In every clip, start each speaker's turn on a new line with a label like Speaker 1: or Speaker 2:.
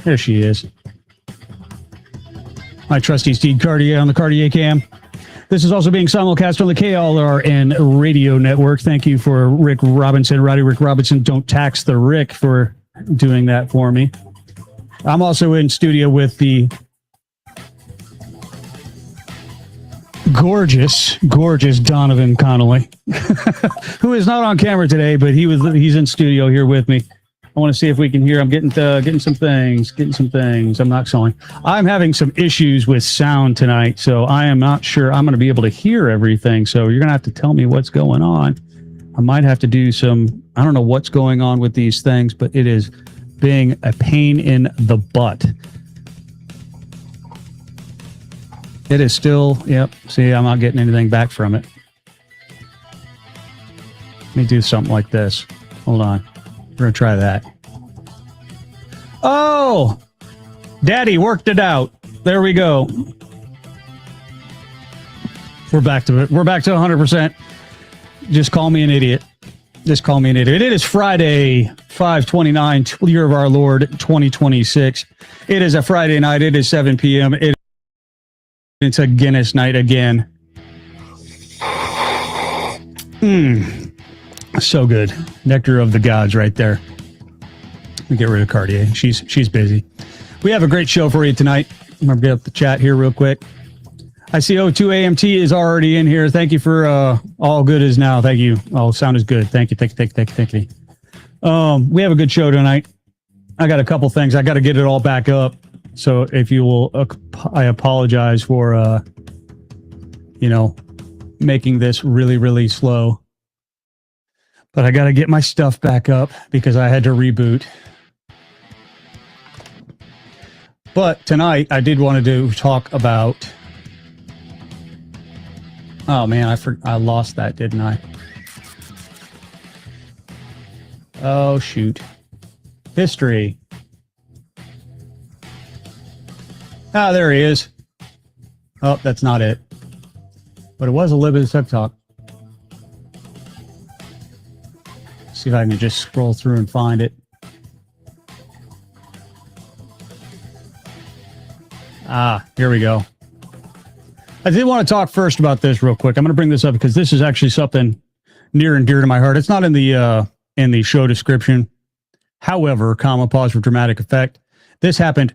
Speaker 1: There she is. My trusty Steve Cartier on the Cartier cam. This is also being simulcast on the KLRN radio network. Thank you for Rick Robinson, Roddy Rick Robinson. Don't tax the Rick for doing that for me. I'm also in studio with the gorgeous Donovan Connolly, who is not on camera today, but he's in studio here with me. I want to see if we can hear. I'm getting some things. I'm not selling. I'm having some issues with sound tonight, so I am not sure I'm going to be able to hear everything. So you're going to have to tell me what's going on. I might have to do some. I don't know what's going on with these things, but it is being a pain in the butt. It is still. Yep. See, I'm not getting anything back from it. Let me do something like this. Hold on. We're going to try that. Oh! Daddy worked it out. There we go. We're back to it. We're back to 100%. Just call me an idiot. Just call me an idiot. It is Friday, 5/29, year of our Lord, 2026. It is a Friday night. It is 7 p.m. It's a Guinness night again. So good. Nectar of the gods right there. Let me get rid of Cartier. She's busy. We have a great show for you tonight. I'm going to get up the chat here real quick. I see O2AMT is already in here. Thank you for all good is now. Thank you. All sound is good. Thank you. Thank you. We have a good show tonight. I got a couple things. I got to get it all back up. So if you will, I apologize for, making this really, really slow. But I got to get my stuff back up because I had to reboot. But tonight, I did want to talk about... Oh, man, I lost that, didn't I? Oh, shoot. History. Ah, there he is. Oh, that's not it. But it was a little bit of tech talk. See if I can just scroll through and find it. Ah, here we go. I did want to talk first about this real quick. I'm going to bring this up because this is actually something near and dear to my heart. It's not in the show description. However, comma, pause for dramatic effect. This happened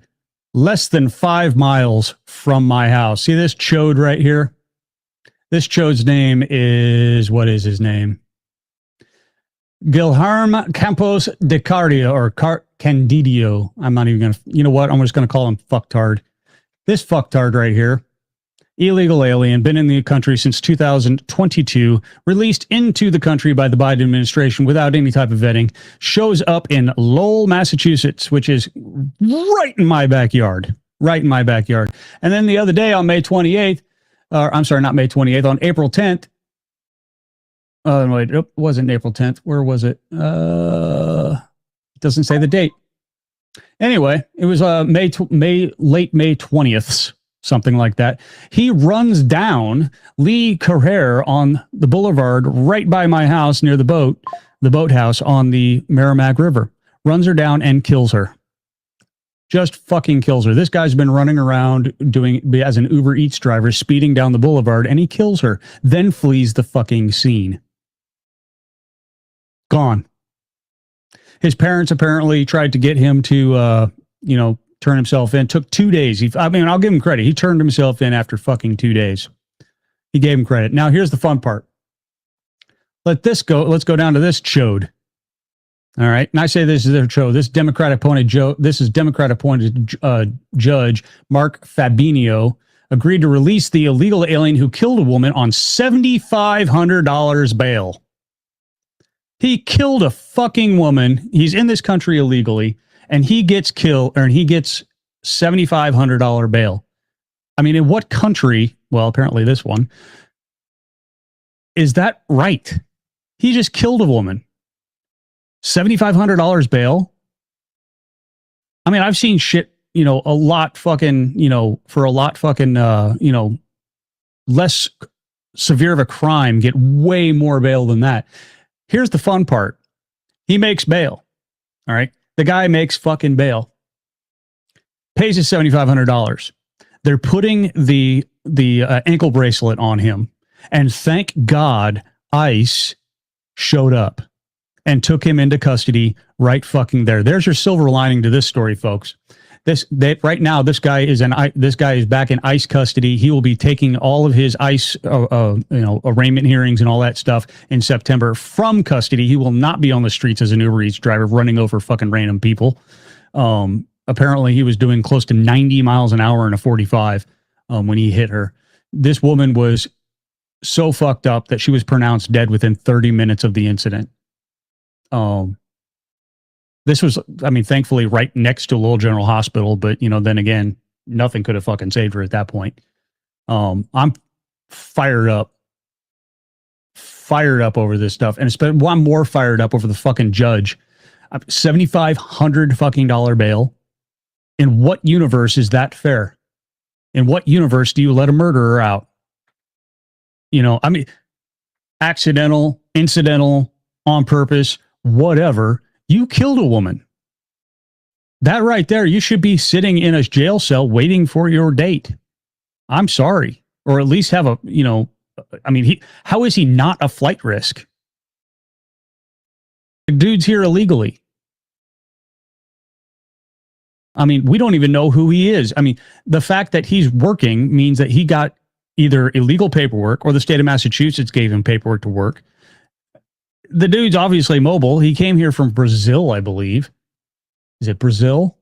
Speaker 1: less than 5 miles from my house. See this chode right here? This chode's name is, what is his name? Guilherme Campos de Cardia, or Candidio. I'm not even going to, you know what? I'm just going to call him fucktard. This fucktard right here, illegal alien, been in the country since 2022, released into the country by the Biden administration without any type of vetting, shows up in Lowell, Massachusetts, which is right in my backyard. Right in my backyard. And then the other day on May 28th, I'm sorry, not May 28th, on April 10th, wait, it wasn't April 10th. Where was it? It doesn't say the date. Anyway, it was late May 20th, something like that. He runs down Lee Carrere on the boulevard right by my house near the boathouse on the Merrimack River. Runs her down and kills her. Just fucking kills her. This guy's been running around as an Uber Eats driver, speeding down the boulevard, and he kills her, then flees the fucking scene. Gone. His parents apparently tried to get him to, turn himself in. Took 2 days. I'll give him credit. He turned himself in after fucking 2 days. He gave him credit. Now, here's the fun part. Let's go down to this chode. All right. And I say this is their chode. This Democrat appointed judge, Mark Fabinio, agreed to release the illegal alien who killed a woman on $7,500 bail. He killed a fucking woman. He's in this country illegally, and he gets killed, or he gets $7,500 bail. I mean, in what country? Well, apparently this one. Is that right? He just killed a woman. $7,500 bail. I mean, I've seen shit, a lot fucking, for a lot fucking, less severe of a crime, get way more bail than that. Here's the fun part. He makes bail. All right. The guy makes fucking bail. pays us $7,500. They're putting the ankle bracelet on him, and thank God ICE showed up and took him into custody right fucking there. There's your silver lining to this story, folks. Right now, this guy is back in ICE custody. He will be taking all of his ICE, arraignment hearings and all that stuff in September from custody. He will not be on the streets as an Uber Eats driver running over fucking random people. Apparently, he was doing close to 90 miles an hour in a 45 when he hit her. This woman was so fucked up that she was pronounced dead within 30 minutes of the incident. This was, thankfully right next to Lowell General Hospital, but, then again, nothing could have fucking saved her at that point. I'm fired up over this stuff. And I'm more fired up over the fucking judge. $7,500 fucking bail. In what universe is that fair? In what universe do you let a murderer out? Accidental, incidental, on purpose, whatever. You killed a woman. That right there, you should be sitting in a jail cell waiting for your date. I'm sorry. Or at least have how is he not a flight risk? The dude's here illegally. We don't even know who he is. The fact that he's working means that he got either illegal paperwork or the state of Massachusetts gave him paperwork to work. The dude's obviously mobile. He came here from Brazil, I believe. Is it Brazil?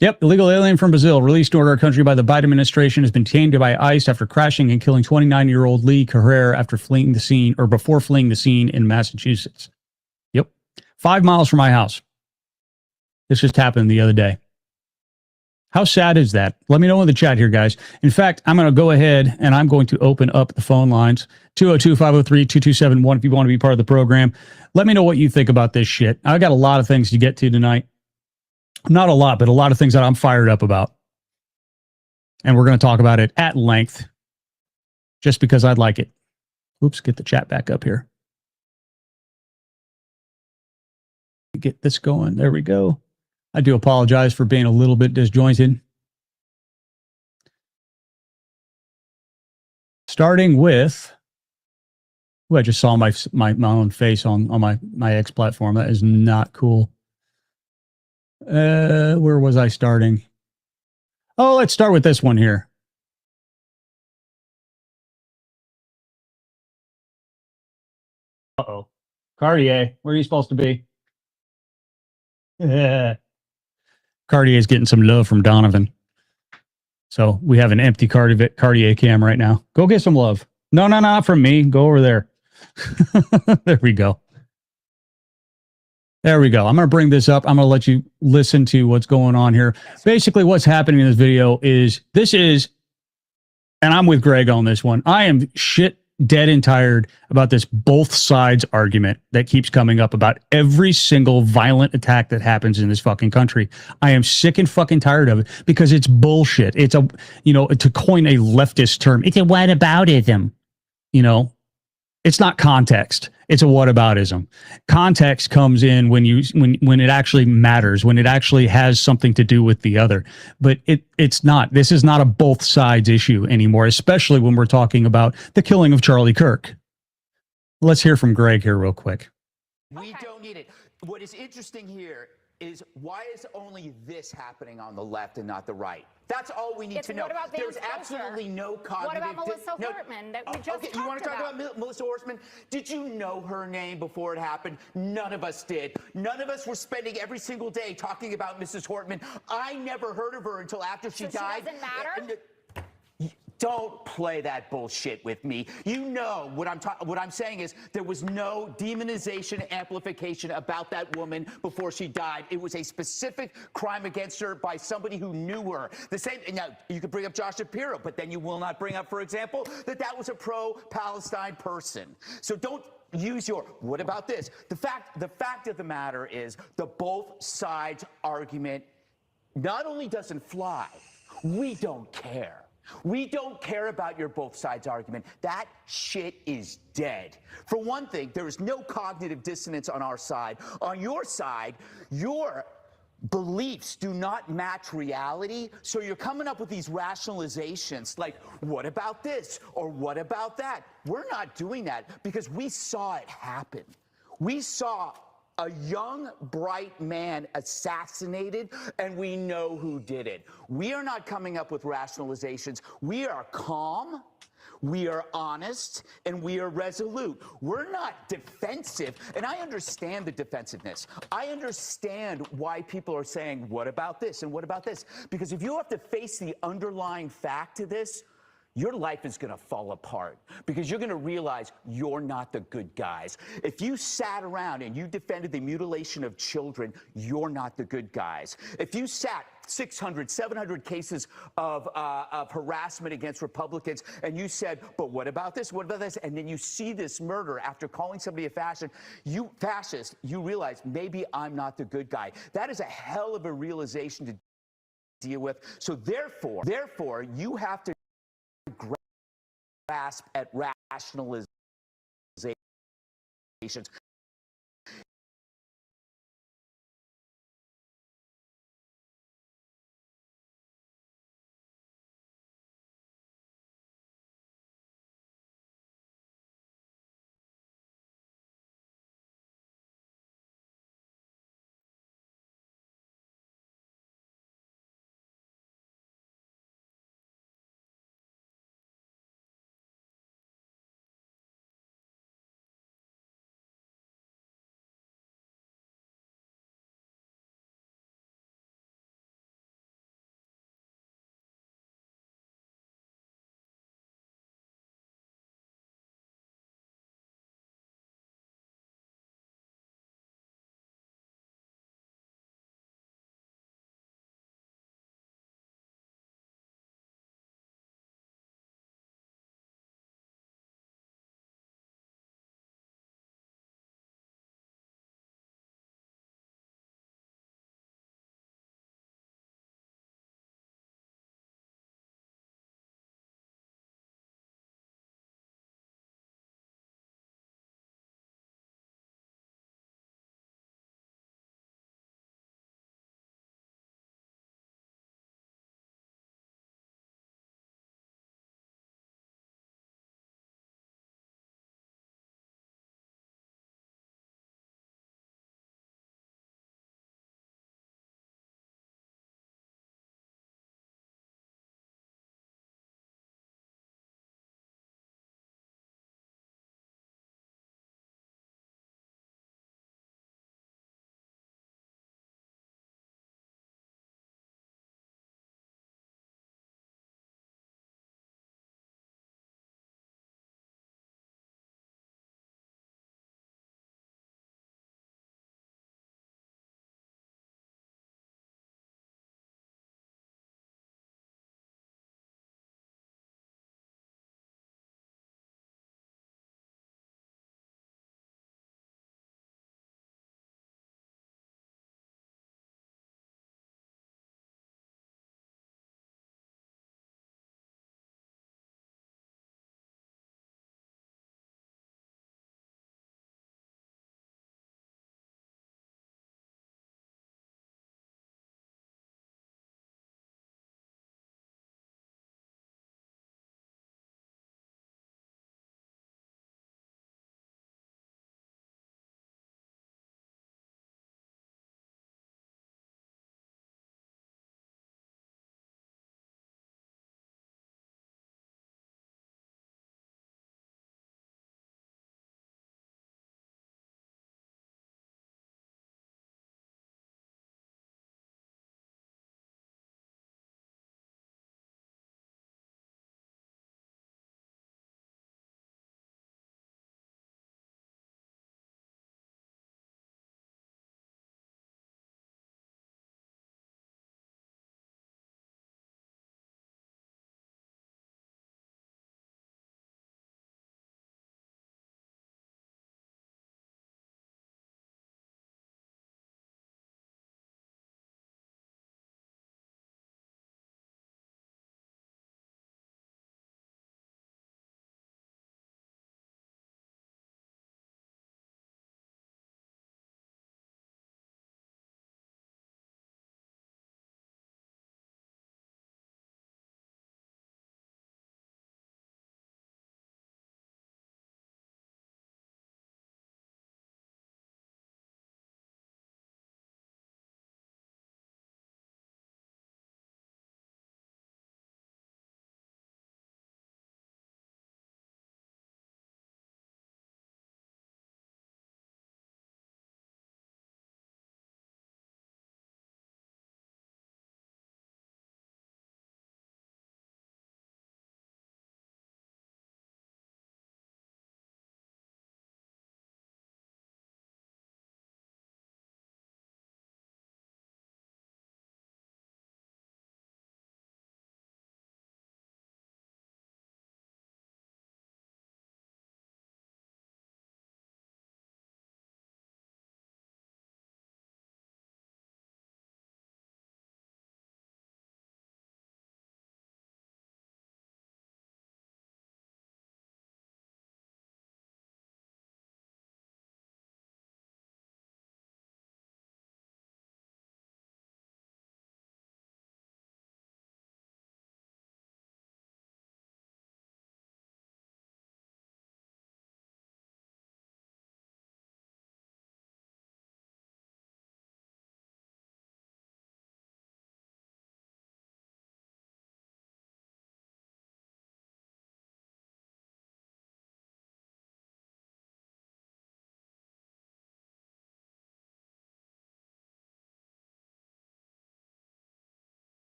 Speaker 1: Yep, illegal alien from Brazil, released to our country by the Biden administration, has been detained by ICE after crashing and killing 29-year-old Lee Carrere after fleeing the scene, or before fleeing the scene in Massachusetts. Yep, 5 miles from my house. This just happened the other day. How sad is that? Let me know in the chat here, guys. In fact, I'm going to go ahead and I'm going to open up the phone lines. 202-503-2271 if you want to be part of the program. Let me know what you think about this shit. I got a lot of things to get to tonight. Not a lot, but a lot of things that I'm fired up about. And we're going to talk about it at length just because I'd like it. Oops, get the chat back up here. Get this going. There we go. I do apologize for being a little bit disjointed. Starting with, I just saw my own face on my X platform. That is not cool. Where was I starting? Oh, let's start with this one here. Uh-oh. Cartier, where are you supposed to be? Yeah. Cartier's getting some love from Donovan. So we have an empty Cartier cam right now. Go get some love. No, not from me. Go over there. There we go. There we go. I'm going to bring this up. I'm going to let you listen to what's going on here. Basically, what's happening in this video is, and I'm with Greg on this one. I am dead and tired about this both sides argument that keeps coming up about every single violent attack that happens in this fucking country. I am sick and fucking tired of it because it's bullshit. It's to coin a leftist term, it's a whataboutism. It's not context. It's a whataboutism. Context comes in when it actually matters, when it actually has something to do with the other. But it's not. This is not a both sides issue anymore, especially when we're talking about the killing of Charlie Kirk. Let's hear from Greg here real quick.
Speaker 2: We don't need it. What is interesting here is, why is only this happening on the left and not the right? That's all we need to know. There's absolutely no cognitive...
Speaker 3: What about Melissa Hortman that we just talked about?
Speaker 2: You want to talk about Melissa Hortman? Did you know her name before it happened? None of us did. None of us were spending every single day talking about Mrs. Hortman. I never heard of her until after she died.
Speaker 3: She doesn't matter?
Speaker 2: Don't play that bullshit with me. You know what I'm saying is, there was no demonization, amplification about that woman before she died. It was a specific crime against her by somebody who knew her. The same. Now you could bring up Josh Shapiro, but then you will not bring up, for example, that was a pro-Palestine person. So don't use your what about this. The fact of the matter is, the both sides argument not only doesn't fly, we don't care. We don't care about your both sides argument. That shit is dead. For one thing, there is no cognitive dissonance on our side. On your side, you're beliefs do not match reality, so you're coming up with these rationalizations like, what about this or what about that? We're not doing that because we saw it happen. We saw a young, bright man assassinated, and we know who did it. We are not coming up with rationalizations. We are calm, we are honest, and we are resolute. We're not defensive, and I understand the defensiveness. I understand why people are saying, what about this and what about this? Because if you have to face the underlying fact to this, your life is going to fall apart because you're going to realize you're not the good guys. If you sat around and you defended the mutilation of children, you're not the good guys. If you sat 600, 700 cases of harassment against Republicans and you said, but what about this? What about this? And then you see this murder after calling somebody a fascist, you realize maybe I'm not the good guy. That is a hell of a realization to deal with. So therefore, you have to grasp at rationalizations.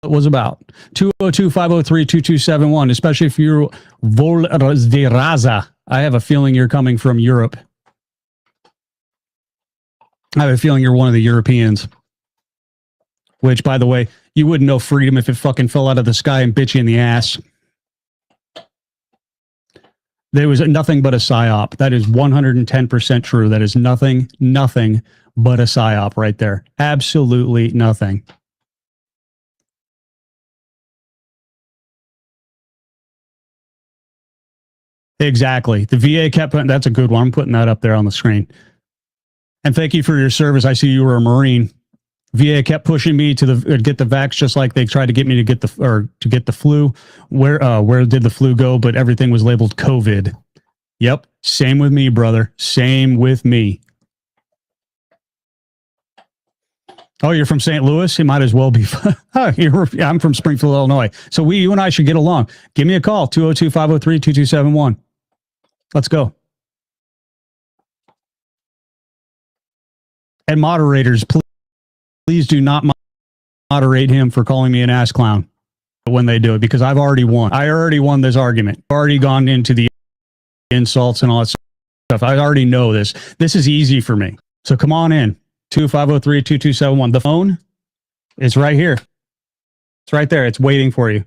Speaker 1: was about. 202-503-2271, especially if you're Volraza. I have a feeling you're coming from Europe. I have a feeling you're one of the Europeans. Which, by the way, you wouldn't know freedom if it fucking fell out of the sky and bit you in the ass. There was nothing but a psyop. That is 110% true. That is nothing but a psyop right there. Absolutely nothing. Exactly. The VA kept putting, that's a good one. I'm putting that up there on the screen. And thank you for your service. I see you were a Marine. VA kept pushing me to get the vax, just like they tried to get me to get the flu. Where did the flu go? But everything was labeled COVID. Yep. Same with me, brother. Same with me. Oh, you're from St. Louis? You might as well be. I'm from Springfield, Illinois. So you and I should get along. Give me a call, 202-503-2271. Let's go. And moderators, please do not moderate him for calling me an ass clown when they do it, because I've already won. I already won this argument. I've already gone into the insults and all that stuff. I already know this. This is easy for me. So come on in. 20503-2271. The phone is right here. It's right there. It's waiting for you.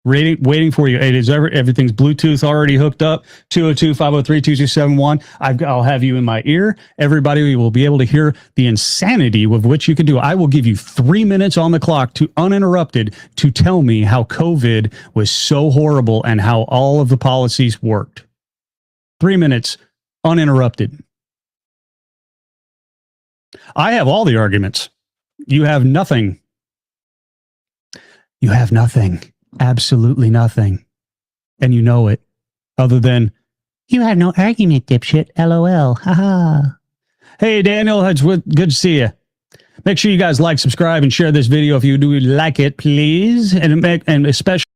Speaker 1: Waiting for you. It is everything's Bluetooth already hooked up. 202-503-2271. I'll have you in my ear. Everybody will be able to hear the insanity with which you can do. I will give you 3 minutes on the clock to uninterrupted to tell me how COVID was so horrible and how all of the policies worked. 3 minutes uninterrupted. I have all the arguments. You have nothing. You have nothing. Absolutely nothing. And you know it. Other than, you have no argument, dipshit. LOL. Haha. Hey, Daniel. It's good to see you. Make sure you guys like, subscribe, and share this video if you do like it, please. And especially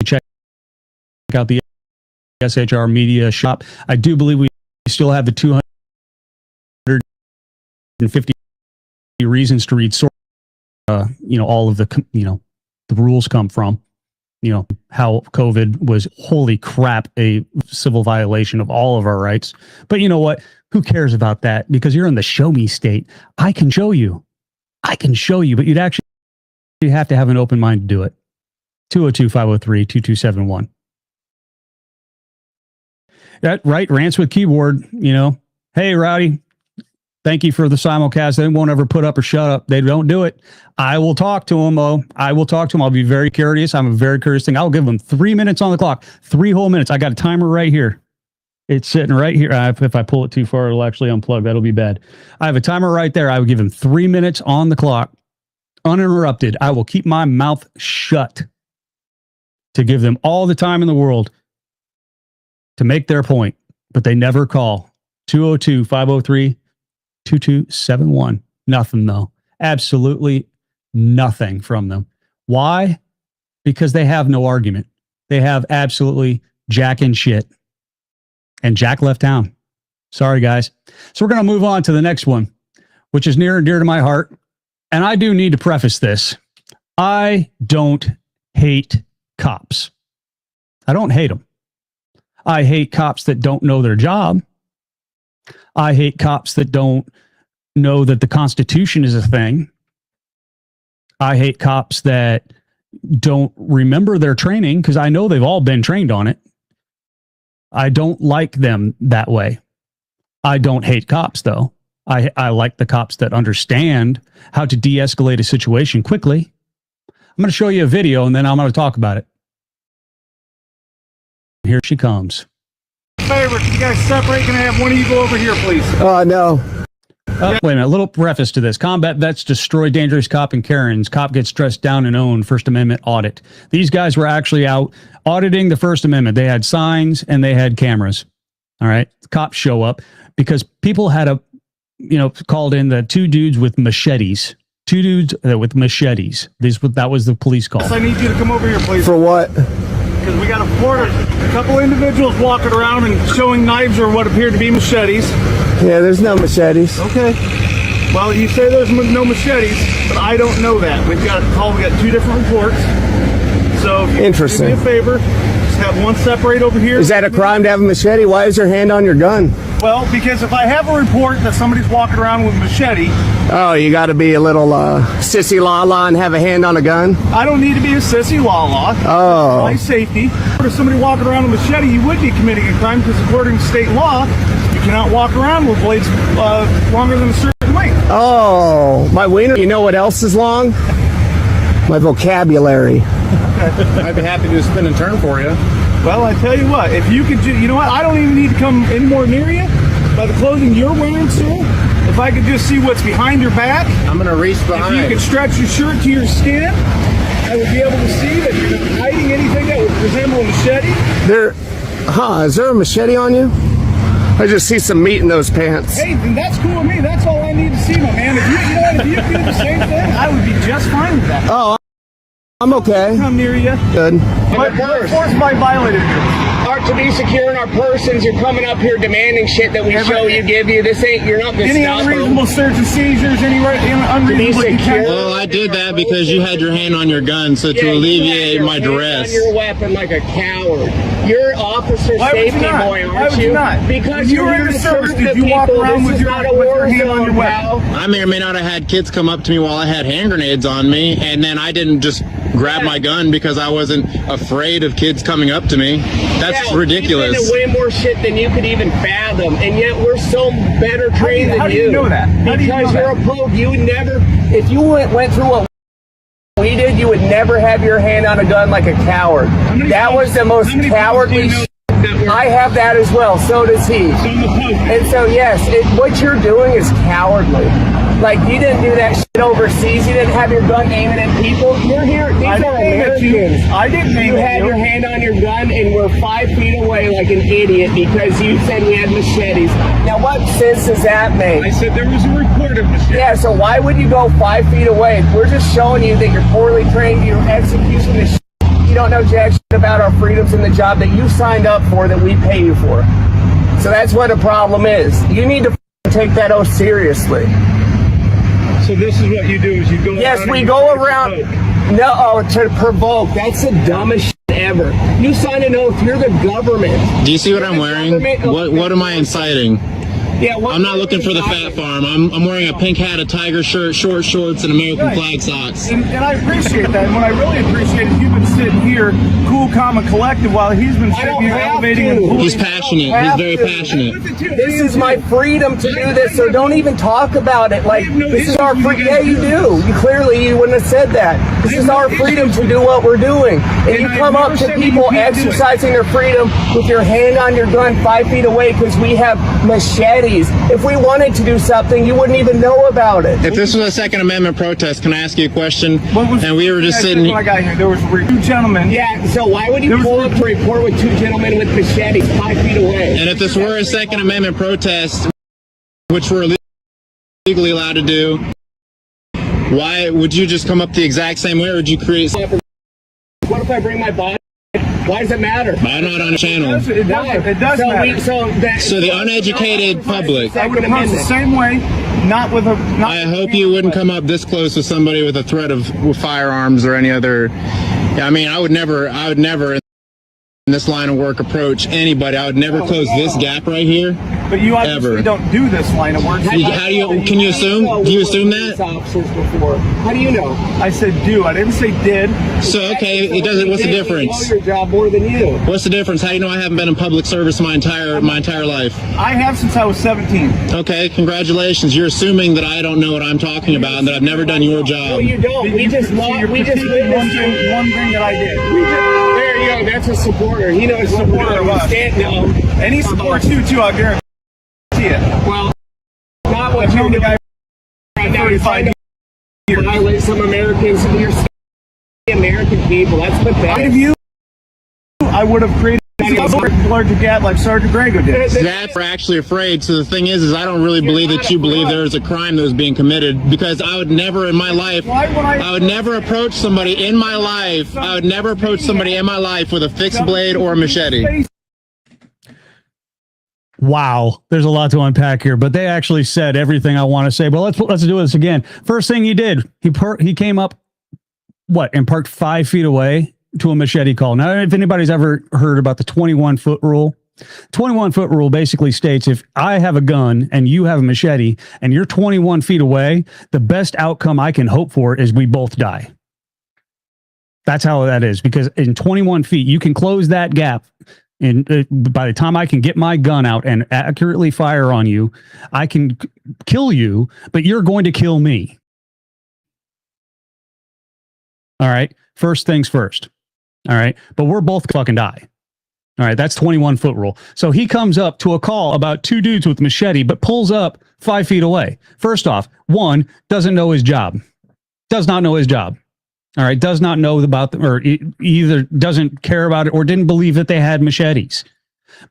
Speaker 1: check out the SHR Media Shop. I do believe we still have the 250 reasons to read all of the, the rules come from, how COVID was, holy crap, a civil violation of all of our rights. But you know what? Who cares about that? Because you're in the show me state. I can show you, but you'd actually have to have an open mind to do it. 202-503-2271. That right? Rants with keyboard, Hey, Rowdy. Thank you for the simulcast. They won't ever put up or shut up. They don't do it. I will talk to them, though. I will talk to them. I'll be very curious. I'm a very curious thing. I'll give them 3 minutes on the clock. 3 whole minutes. I got a timer right here. It's sitting right here. If I pull it too far, it'll actually unplug. That'll be bad. I have a timer right there. I will give them 3 minutes on the clock, uninterrupted. I will keep my mouth shut to give them all the time in the world to make their point. But they never call. 202-503-2271. Nothing, though. Absolutely nothing from them. Why? Because they have no argument. They have absolutely jack and shit. And Jack left town. Sorry, guys. So we're going to move on to the next one, which is near and dear to my heart. And I do need to preface this. I don't hate cops. I don't hate them. I hate cops that don't know their job. I hate cops that don't know that the Constitution is a thing. I hate cops that don't remember their training, because I know they've all been trained on it. I don't like them that way. I don't hate cops, though. I like the cops that understand how to de-escalate a situation quickly. I'm going to show you a video, and then I'm going to talk about it. Here she comes.
Speaker 4: Favor, can you guys separate? Can I have one of you go over here, please?
Speaker 5: No.
Speaker 1: Wait a minute. A little preface to this. Combat vets destroy dangerous cop and Karens. Cop gets dressed down and owned. First Amendment audit. These guys were actually out auditing the First Amendment. They had signs and they had cameras. All right. Cops show up because people had called in the 2 dudes with machetes. 2 dudes with machetes. That was the police call.
Speaker 4: I need you to come over here, please.
Speaker 5: For what?
Speaker 4: Because we got a couple individuals walking around and showing knives or what appear to be machetes.
Speaker 5: Yeah, there's no machetes.
Speaker 4: Okay. Well, you say there's no machetes, but I don't know that. We got two different reports. So if you
Speaker 5: Interesting.
Speaker 4: do me a favor, just have one separate over here.
Speaker 5: Is that a crime to have a machete? Why is your hand on your gun?
Speaker 4: Well, because if I have a report that somebody's walking around with a machete,
Speaker 5: Oh, you got to be a little sissy la and have a hand on a gun?
Speaker 4: I don't need to be a sissy la.
Speaker 5: Oh.
Speaker 4: My safety. If somebody walking around with a machete, you would be committing a crime because according to state law, you cannot walk around with blades longer than a certain length.
Speaker 5: Oh, my wiener. You know what else is long? My vocabulary.
Speaker 6: I'd be happy to do a spin and turn for you.
Speaker 4: Well, I tell you what, if you could, you know what, I don't even need to come any more near you. By the clothing you're wearing, sir, if I could just see what's behind your back,
Speaker 6: I'm going to reach behind.
Speaker 4: if you could stretch your shirt to your skin, I would be able to see that you're not hiding anything that would resemble a machete.
Speaker 5: Is there a machete on you? I just see some meat in those pants.
Speaker 4: Hey, then that's cool with me. That's all I need to see, my man. If you do the same thing, I would be just fine with that.
Speaker 5: Oh, I'm okay.
Speaker 4: Come near you.
Speaker 5: Good.
Speaker 4: But force my violated you.
Speaker 5: To be secure in our persons, you're coming up here demanding shit that we show you, give you. This ain't, you're not gonna
Speaker 4: Any
Speaker 5: stop
Speaker 4: unreasonable search and seizures, any unreasonable detention.
Speaker 6: Well, I did that because you had your hand on your gun, so to alleviate my duress.
Speaker 5: On your weapon like a coward. You're officer safety boy, aren't
Speaker 4: Why would you not?
Speaker 5: Because
Speaker 4: you were in the service. Did you walk around with your hand on your weapon?
Speaker 6: I may or may not have had kids come up to me while I had hand grenades on me, and then I didn't just grab my gun because I wasn't afraid of kids coming up to me. That's ridiculous.
Speaker 5: You've been to way more shit than you could even fathom, and yet we're so better trained than you.
Speaker 4: How do you know that?
Speaker 5: Because you're a pro. You would never, if you went through what we did, you would never have your hand on a gun like a coward. That was the most cowardly shit. I have that as well. So does he. And so, yes, what you're doing is cowardly. Like, you didn't do that shit overseas. You didn't have your gun aiming at people. You're here. These are Americans.
Speaker 4: I didn't aim at you.
Speaker 5: You had your hand on your gun and were 5 feet away like an idiot because you said we had machetes. Now, what sense does that make?
Speaker 4: I said there was a report of machetes.
Speaker 5: Yeah, so why would you go 5 feet away? We're just showing you that you're poorly trained. You're executing the shit. You don't know jack shit about our freedoms in the job that you signed up for, that we pay you for. So that's what the problem is. You need to take that oath seriously.
Speaker 4: So this is what you do, is you go
Speaker 5: Yes,
Speaker 4: around
Speaker 5: we
Speaker 4: and
Speaker 5: go
Speaker 4: you
Speaker 5: around.
Speaker 4: provoke.
Speaker 5: To provoke. That's the dumbest shit ever. You sign an oath. You're the government.
Speaker 6: Do you see what I'm wearing? What am I inciting?
Speaker 5: Yeah,
Speaker 6: I'm not looking for the fat farm. I'm wearing a pink hat, a tiger shirt, short shorts, and American flag socks.
Speaker 4: And I appreciate that. And what I really appreciate is you've been sitting here, cool, calm, and collected, while he's been sitting here elevating and pulling.
Speaker 6: He's passionate. He's very passionate.
Speaker 5: This is my freedom to do this, so don't even talk about it. Like, this is our freedom. Yeah, you do. You wouldn't have said that. This is our freedom to do what we're doing. And you come up to people exercising their freedom with your hand on your gun 5 feet away because we have machetes. If we wanted to do something, you wouldn't even know about it.
Speaker 6: If this was a Second Amendment protest, can I ask you a question? And we were just sitting.
Speaker 4: When I got here, there was 2 gentlemen.
Speaker 5: Yeah, so why would you pull up to report with 2 gentlemen with machetes 5 feet away?
Speaker 6: And if this were a Second Amendment protest, which we're legally allowed to do, why would you just come up the exact same way, or would you create?
Speaker 5: What if I bring my body? Why does it matter?
Speaker 6: I'm not on a channel.
Speaker 4: It does matter.
Speaker 6: So the uneducated public.
Speaker 4: I would approach the same way, not with a.
Speaker 6: I hope you wouldn't come up this close with somebody with a threat of firearms or any other. I mean, I would never in this line of work approach anybody. I would never close this gap right here.
Speaker 4: But you obviously don't do this line of work.
Speaker 6: How do you? Can you assume? Do you assume that?
Speaker 5: How do you know?
Speaker 4: I said do. I didn't say did.
Speaker 6: So okay, it doesn't. What's the difference?
Speaker 5: I know your job more than you.
Speaker 6: What's the difference? How do you know I haven't been in public service my entire life?
Speaker 4: I have since I was 17.
Speaker 6: Okay, congratulations. You're assuming that I don't know what I'm talking about and that I've never done your job.
Speaker 5: No, you don't. We just witnessed
Speaker 4: one thing that I did.
Speaker 5: There you go. That's a supporter. He knows
Speaker 4: Supporter of us. And he supports you too. I guarantee it.
Speaker 5: Well, not what you're doing right now. You're trying to violate some Americans. You're American people. That's pathetic.
Speaker 4: Of you, I would have created a larger gap like Sergeant Grego did.
Speaker 6: That's we're actually afraid. So the thing is I don't really believe that you believe there was a crime that was being committed, because I would never in my life, I would never approach somebody in my life. I would never approach somebody in my life with a fixed blade or a machete.
Speaker 1: Wow, there's a lot to unpack here, but they actually said everything I want to say. But let's do this again. First thing he did, he came up, and parked 5 feet away to a machete call. Now, if anybody's ever heard about the 21-foot rule, 21-foot rule basically states if I have a gun and you have a machete and you're 21 feet away, the best outcome I can hope for is we both die. That's how that is, because in 21 feet, you can close that gap. And by the time I can get my gun out and accurately fire on you, I can kill you, but you're going to kill me. All right. First things first. All right. But we're both fucking die. All right. That's 21-foot rule. So he comes up to a call about 2 dudes with machete, but pulls up 5 feet away. First off, one, doesn't know his job. Does not know his job. All right, does not know about them, or either doesn't care about it or didn't believe that they had machetes.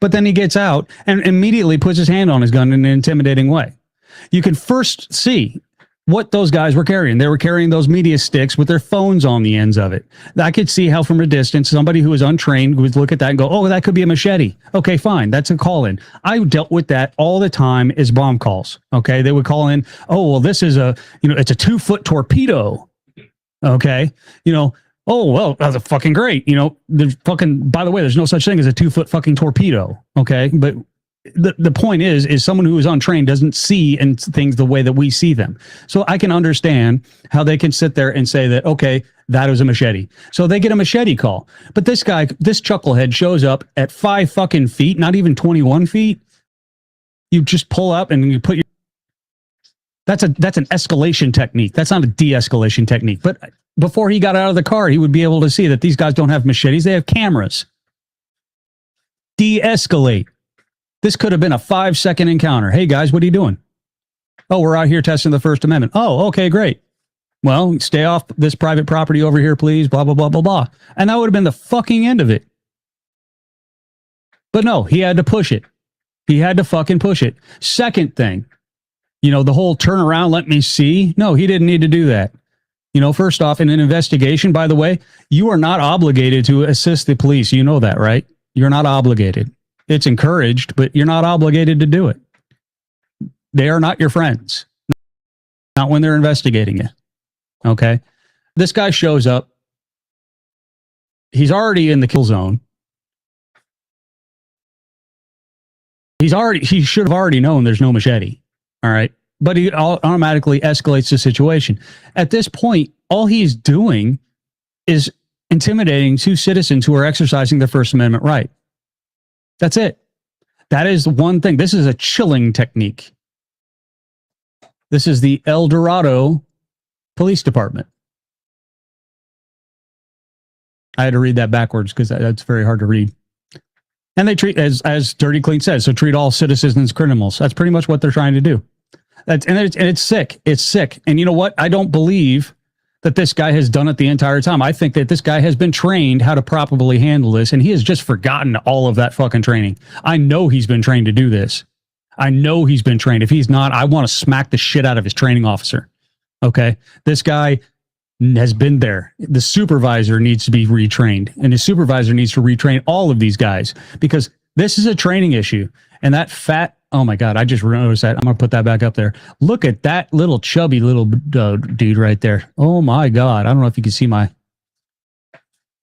Speaker 1: But then he gets out and immediately puts his hand on his gun in an intimidating way. You can first see what those guys were carrying. They were carrying those media sticks with their phones on the ends of it. I could see how from a distance, somebody who was untrained would look at that and go, oh, that could be a machete. Okay, fine. That's a call-in. I dealt with that all the time as bomb calls. Okay, they would call in, oh, well, this is it's a 2-foot torpedo. Okay. Oh, well, that's a fucking great. There's by the way, there's no such thing as a 2-foot fucking torpedo. Okay. But the point is someone who is untrained doesn't see and things the way that we see them. So I can understand how they can sit there and say that, okay, that was a machete. So they get a machete call. But this chucklehead shows up at 5 fucking feet, not even 21 feet. You just pull up and you put your, That's an escalation technique. That's not a de-escalation technique. But before he got out of the car, he would be able to see that these guys don't have machetes. They have cameras. De-escalate. This could have been a 5-second encounter. Hey, guys, what are you doing? Oh, we're out here testing the First Amendment. Oh, okay, great. Well, stay off this private property over here, please, blah, blah, blah, blah, blah. And that would have been the fucking end of it. But no, he had to push it. He had to fucking push it. Second thing. The whole turn around, let me see. No, he didn't need to do that. First off, in an investigation, by the way, you are not obligated to assist the police. You know that, right? You're not obligated. It's encouraged, but you're not obligated to do it. They are not your friends. Not when they're investigating you. Okay? This guy shows up. He's already in the kill zone. He should have already known there's no machete. All right. But he automatically escalates the situation. At this point, all he's doing is intimidating 2 citizens who are exercising their First Amendment right. That's it. That is one thing. This is a chilling technique. This is the El Dorado Police Department. I had to read that backwards because that's very hard to read. And they treat, as Dirty Clean says, so treat all citizens as criminals. That's pretty much what they're trying to do. And it's sick. It's sick. And you know what? I don't believe that this guy has done it the entire time. I think that this guy has been trained how to properly handle this, and he has just forgotten all of that fucking training. I know he's been trained to do this. I know he's been trained. If he's not, I want to smack the shit out of his training officer. Okay? This guy has been there. The supervisor needs to be retrained, and his supervisor needs to retrain all of these guys, because this is a training issue. And that fat, oh my God, I just noticed that. I'm going to put that back up there. Look at that little chubby little dude right there. Oh my God. I don't know if you can see my,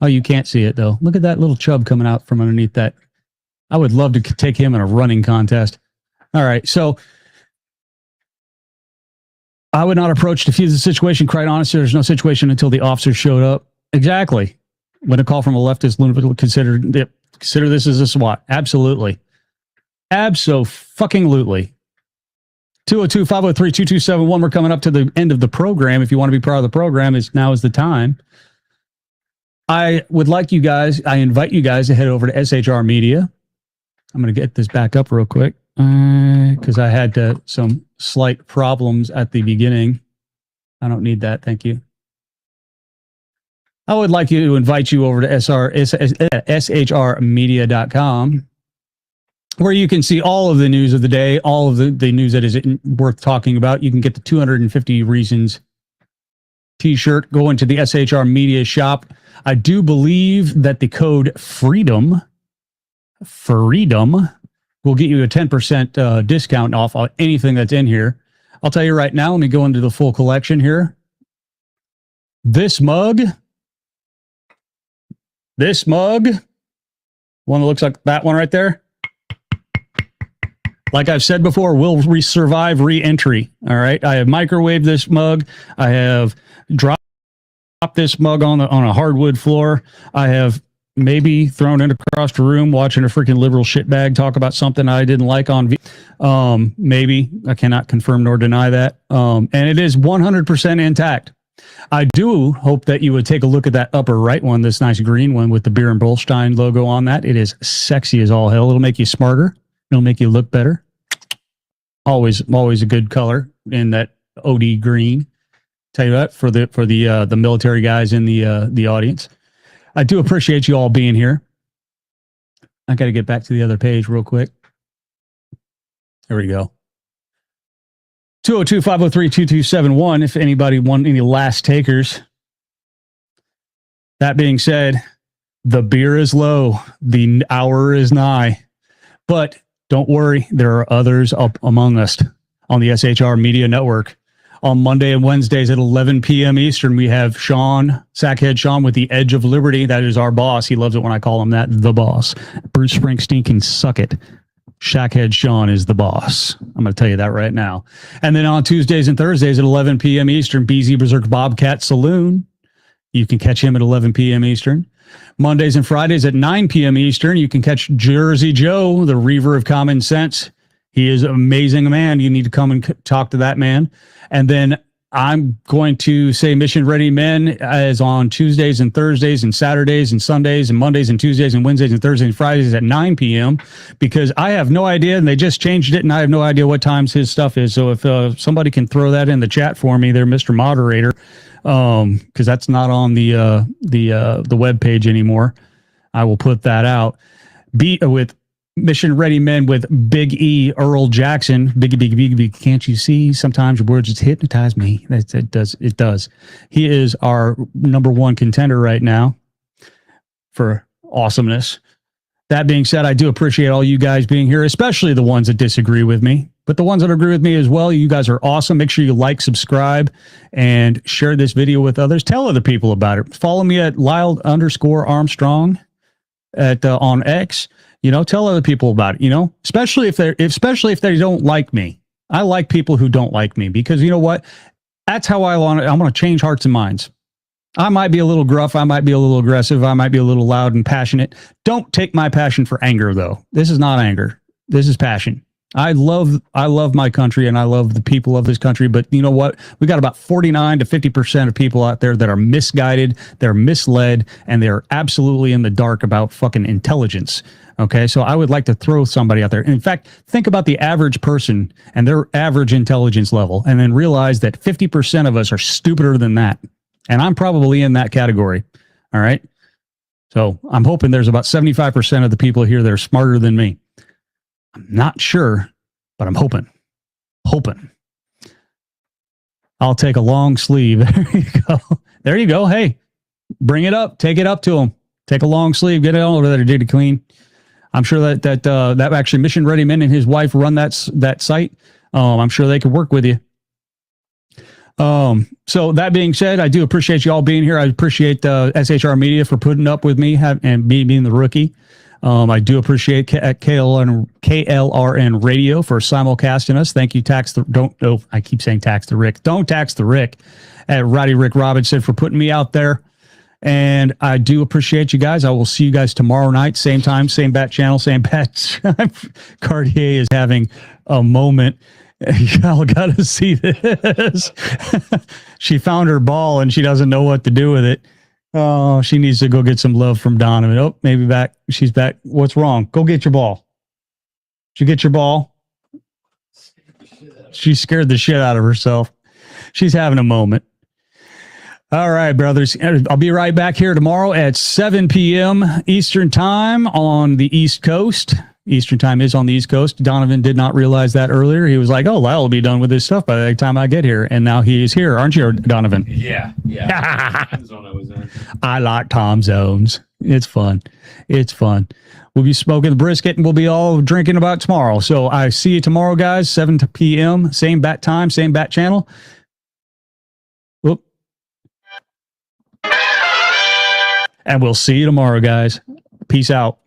Speaker 1: oh, you can't see it though. Look at that little chub coming out from underneath that. I would love to take him in a running contest. All right. So I would not approach defuse the situation. Quite honestly, there's no situation until the officers showed up. Exactly. When a call from a leftist lunatic consider this as a SWAT. Absolutely. Abso-fucking-lutely. 202-503-2271. We're coming up to the end of the program. If you want to be part of the program, now is the time. I would like you guys, I invite you guys to head over to SHR Media. I'm going to get this back up real quick because I had some slight problems at the beginning. I don't need that. Thank you. I would like to invite you over to shrmedia.com, where you can see all of the news of the day, all of the news that is worth talking about. You can get the 250 Reasons t-shirt. Go into the SHR Media shop. I do believe that the code FREEDOM, we'll get you a 10% discount off anything that's in here. I'll tell you right now, let me go into the full collection here. This mug, one that looks like that one right there. Like I've said before, will survive re-entry. All right. I have microwaved this mug. I have dropped this mug on a hardwood floor. I have maybe thrown it across the room watching a freaking liberal shitbag talk about something I didn't like on maybe. I cannot confirm nor deny that. And it is 100% intact. I do hope that you would take a look at that upper right one, this nice green one with the Beer and Bullstein logo on that. It is sexy as all hell. It'll make you smarter. It'll make you look better. Always a good color in that OD green. Tell you what, for the military guys in the audience, I do appreciate you all being here. I got to get back to the other page real quick. There we go. 202-503-2271. If anybody want any last takers. That being said, the beer is low. The hour is nigh. But don't worry, there are others up among us on the SHR Media Network. On Monday and Wednesdays at 11 p.m. Eastern, we have Sean, Sackhead Sean with the Edge of Liberty. That is our boss. He loves it when I call him that, the boss. Bruce Springsteen can suck it. Shackhead Sean is the boss. I'm going to tell you that right now. And then on Tuesdays and Thursdays at 11 p.m. Eastern, BZ Berserk Bobcat Saloon. You can catch him at 11 p.m. Eastern. Mondays and Fridays at 9 p.m. Eastern, you can catch Jersey Joe, the Reaver of Common Sense. He is an amazing man. You need to come and talk to that man. And then I'm going to say Mission Ready Men as on Tuesdays and Thursdays and Saturdays and Sundays and Mondays and Tuesdays and Wednesdays and Thursdays and Fridays at 9 p.m. because I have no idea, and they just changed it, and I have no idea what times his stuff is. So if somebody can throw that in the chat for me there, Mr. Moderator, because that's not on the web page anymore, I will put that out. With Mission Ready Men with Big E, Earl Jackson. Big. Can't you see? Sometimes your words just hypnotize me. It does. He is our number one contender right now for awesomeness. That being said, I do appreciate all you guys being here, especially the ones that disagree with me. But the ones that agree with me as well, you guys are awesome. Make sure you like, subscribe, and share this video with others. Tell other people about it. Follow me at Lyle_Armstrong on X. Tell other people about it, especially if they don't like me. I like people who don't like me because you know what? That's how I want it. I want to change hearts and minds. I might be a little gruff. I might be a little aggressive. I might be a little loud and passionate. Don't take my passion for anger, though. This is not anger. This is passion. I love my country and I love the people of this country. But you know what? We got about 49 to 50% of people out there that are misguided, they're misled, and they're absolutely in the dark about fucking intelligence. Okay, so I would like to throw somebody out there. In fact, think about the average person and their average intelligence level, and then realize that 50% of us are stupider than that. And I'm probably in that category. All right. So I'm hoping there's about 75% of the people here that are smarter than me. I'm not sure, but I'm hoping. I'll take a long sleeve. There you go. There you go. Hey, bring it up. Take it up to them. Take a long sleeve. Get it all over there to dig clean. I'm sure that actually Mission Ready Men and his wife run that site. I'm sure they could work with you. So that being said, I do appreciate you all being here. I appreciate SHR Media for putting up with me and me being the rookie. I do appreciate KLRN Radio for simulcasting us. Thank you, I keep saying Tax the Rick. Don't tax the Rick. Roddy Rick Robinson for putting me out there. And I do appreciate you guys. I will see you guys tomorrow night, same time, same bat channel, same bat. Cartier is having a moment. Y'all got to see this. She found her ball and she doesn't know what to do with it. Oh, she needs to go get some love from Donovan. Oh, maybe back. She's back. What's wrong? Go get your ball. Did you get your ball? She scared the shit out of herself. She's having a moment. All right, brothers. I'll be right back here tomorrow at 7 p.m. Eastern Time on the East Coast. Eastern Time is on the East Coast. Donovan did not realize that earlier. He was like, oh, Lyle will be done with this stuff by the time I get here. And now he is here. Aren't you, Donovan?
Speaker 7: Yeah. Zone I was in.
Speaker 1: I like time zones. It's fun. It's fun. We'll be smoking the brisket and we'll be all drinking about tomorrow. So I see you tomorrow, guys, 7 p.m. Same bat time, same bat channel. Whoop. And we'll see you tomorrow, guys. Peace out.